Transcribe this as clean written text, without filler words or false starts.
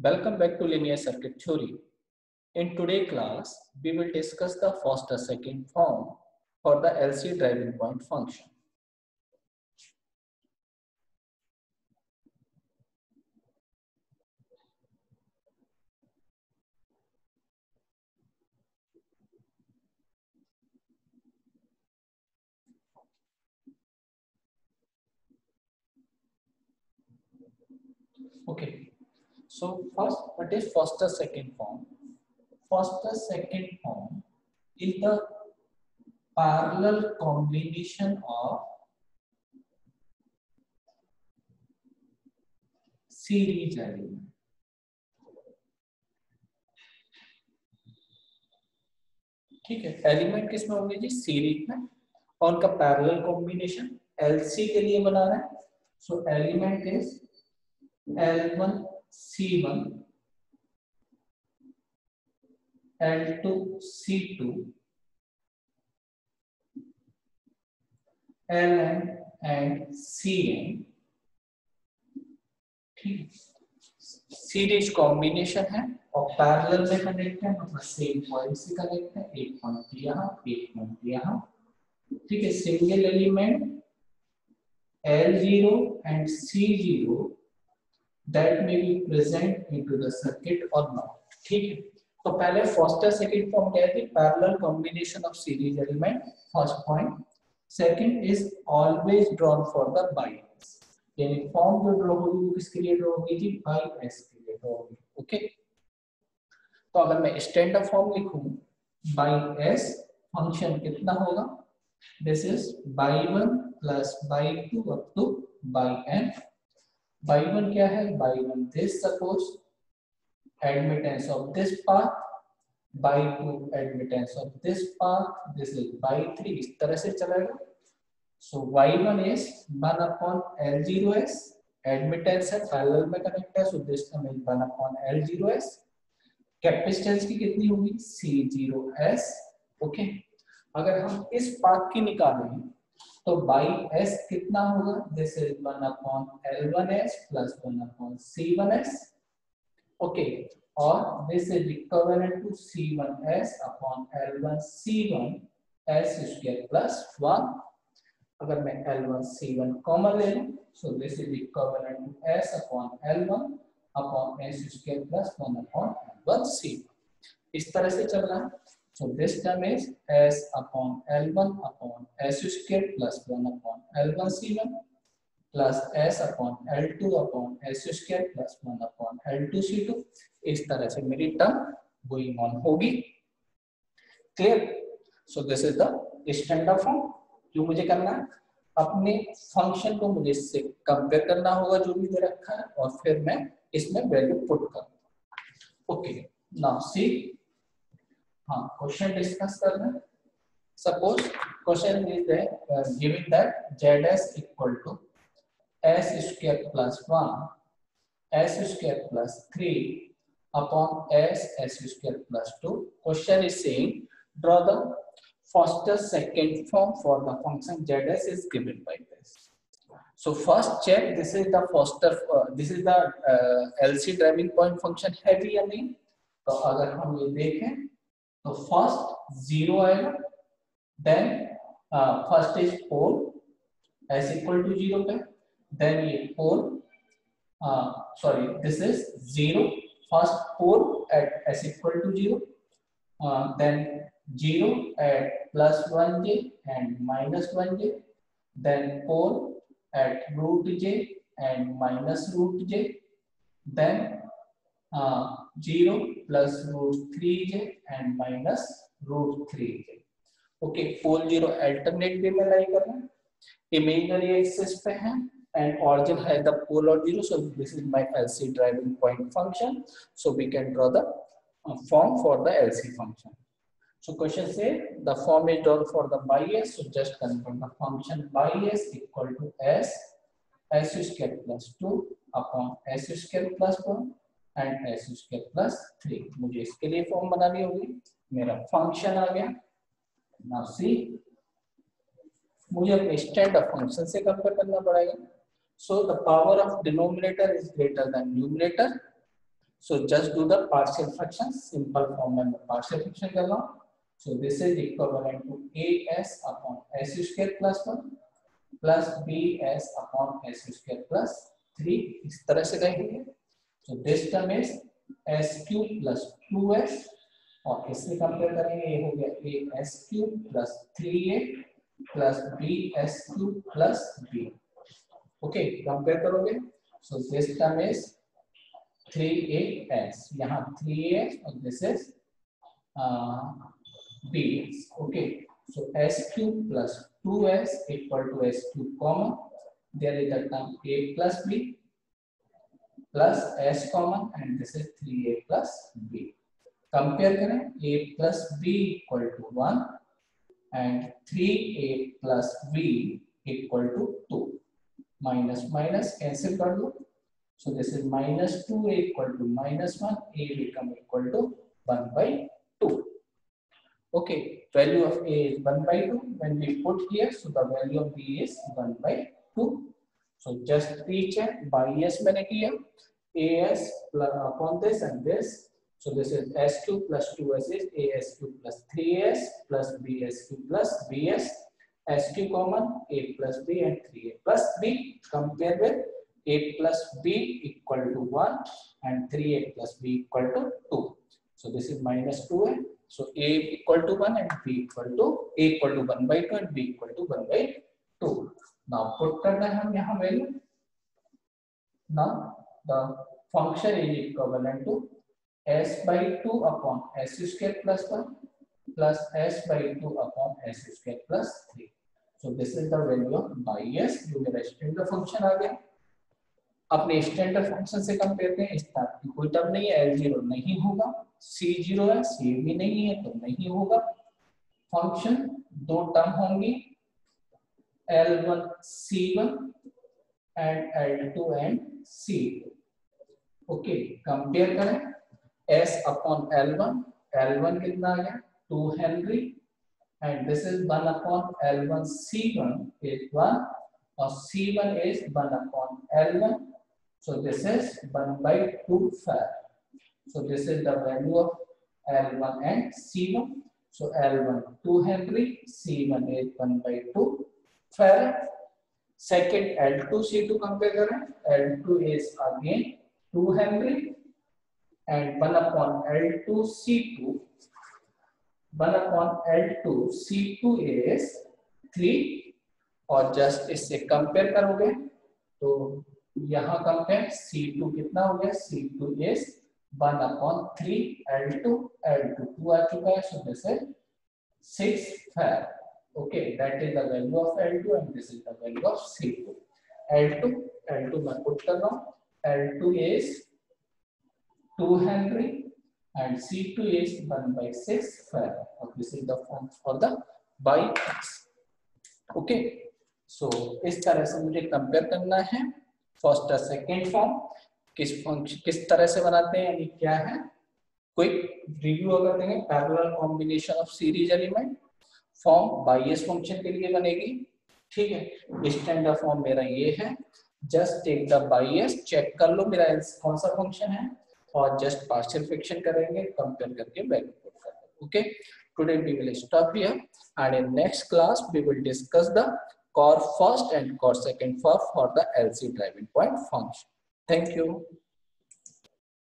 Welcome back to Linear Circuit Theory. In today's class, we will discuss the first and second form for the LC driving point function. Okay, so first, what is first and second form? First and second form is the parallel combination of series element. ठीक है, element किसमें होंगे जी? Series में, और उनका parallel combination LC के लिए बना रहा है. सो element is L1 C1 L2 C2 Ln and Cn. ठीक, सीरीज कॉम्बिनेशन है और पैरेलल में कनेक्ट है, मतलब सेम पॉइंट से कनेक्ट है. एक पॉइंट यहाँ, एक पॉइंट यहाँ. ठीक है, single element L0 and C0 that may be present into the circuit or not. ठीक है, तो पहले फर्स्ट और सेकंड फॉर्म क्या थी? Parallel combination of series element, first point. Second is always drawn for the by, यानी form जो draw होगी वो किसके लिए ड्रॉ होगी जी? बाई एस के लिए ड्रॉ होगी. ओके, तो अगर मैं स्टैंडर्ड फॉर्म लिखूं, बाई एस फंक्शन कितना होगा? This is by 1 plus by 2 up two by n. By 1 क्या है? By 1 this, suppose admittance of this path, by 2 admittance of this path, this is by 3. इस तरह से चलेगा. so y1 is 1 upon L0s, admittance है, parallel में connect है, so this term is 1 upon L0s. Capacitance की कितनी होगी? C0s. ओके, अगर हम इस पाथ की निकालें तो बाई s कितना होगा? This is 1 upon L1s plus 1 upon C1s. Okay, और this is equivalent to C1s upon L1 C1 s square plus 1. अगर मैं L1 C1 कॉमन ले लूं, so this is equivalent to s upon L1 upon s square plus 1 upon L1 C1. इस तरह से चल रहा है. So this term is s upon L1 upon s square plus 1 upon L1 C1 plus s upon L2 upon s square plus 1 upon L2 C2. इस तरह से मेरी टर्म गोइंग ऑन होगी. Clear? So this is the standard form. जो मुझे करना है, अपने फंक्शन को मुझे इससे कंपेयर करना होगा जो भी दे रखा है, और फिर मैं इसमें वैल्यू पुट करूंगा. ओके, नाउ सी, हाँ, क्वेश्चन डिस्कस करना है. Suppose question is given that ZS equal to s square plus 1 s square plus 3 upon s square plus 2. Question is saying draw the first and second form for the function ZS is given by this. So first check, this is the first this is the LC driving point function है भी या नहीं. तो अगर हम ये देखें तो फर्स्ट 0 आएगा, then first is 4 s equal to 0 पे, then ये 4 sorry, this is 0, first 4 at s equal to 0, then 0 at plus 1j and minus 1j, then 4 at root j and minus root j, then 0 plus root 3j and minus root 3j. Okay, 4 0 alternate वे में लाई करना है, imaginary axis पे है, and origin has the pole or 0. So this is my LC driving point function. So we can draw the form for the LC function. So question say the form is drawn for the bias. So just convert the function bias equal to s square plus 2 upon s square plus 1 and s square plus 3. मुझे इसके लिए form बनानी होगी. मेरा function आ गया. Now see, मुझे अपने standard function से कंपेयर करना पड़ेगा. So the power of denominator is greater than numerator. So just do the partial fraction. Simple form में partial fraction कर रहा हूँ. So this is equivalent to as upon s square plus 1 plus bs upon s square plus 3. इस तरह से कहेंगे. So this term is s cube plus 2s और इससे कंपेयर करेंगे ये हो गया a s cube plus 3a plus b s cube plus b. Okay, compare करोगे. So this term is 3as. यहाँ 3as और this is bs. Okay, so s cube plus 2s equal to s cube common. There is the term a plus b plus s common and this is 3a plus b. Compare करें. a plus b equal to 1 and 3a plus b equal to 2. Minus minus cancel कर दो. So this is minus 2a equal to minus 1. A become equal to 1 by 2. Okay, value of a is 1 by 2. When we put here, so the value of b is 1 by 2. So just recheck. By s मैंने किया. as upon this and this. So this is s cube plus 2s is as cube plus 3s plus bs cube plus bs. S cube common, a plus b and 3a plus b. Compare with a plus b equal to 1 and 3a plus b equal to 2. So this is minus 2a. So a equal to 1 and b equal to a equal to 1 by 2 and b equal to 1 by 2. Now put करना है हम यहाँ value. Now the function is equivalent to s by 2 upon s square plus 1 plus s by 2 upon s square plus 3. So this is the value of by s. जो मेरा standard function आ गया. अपने standard function से compare करें. इस तरह की कोई टर्म नहीं है. L0 नहीं होगा. C0 है. C भी नहीं है तो नहीं होगा. फंक्शन दो टर्म होंगी L1 C1 and L2 and C2. Okay, compare करें. S upon L1. L1 कितना आ गया 2 Henry and this is 1 upon L1 C1 is 1 or C1 is 1 upon L1. So this is 1 by 2 farad. So this is the value of L1 and C1. So L1 2 Henry, C1 is 1 by 2 farad. Second L2 C2 compare करें. L2 is again 2 Henry and 1 upon L2 C2. 1 upon L2 C2 is 3 और just इससे compare करोगे तो यहाँ compare C2 कितना हो गया. C2 is 1 upon 3 L2. L2 2 आ चुका है. So this is 6 farad. Okay, that is the value of L2 and this is the value of C2. L2 मैं पुट कर रहा हूँ. L2 is 2 Henry and C2 is 1 by 6 farad. This is the form for the by x. Okay, so इस तरह से मुझे compare करना है फर्स्ट और सेकेंड फॉर्म. किस फंक्शन किस तरह से बनाते हैं यानी क्या है. क्विक रिव्यू अगर देंगे. Parallel combination of series element form by S function के लिए बनेगी. ठीक है, स्टैंडर्ड फॉर्म मेरा ये है. Just take the by S, check कर लो मेरा कौन सा फंक्शन है और जस्ट पार्शियल फ्रैक्शन करेंगे. कंपेयर करके वैल्यू पुट कर दो. Okay, today we will stop here and in next class we will discuss the cos first and cos second for the LC driving point function. Thank you.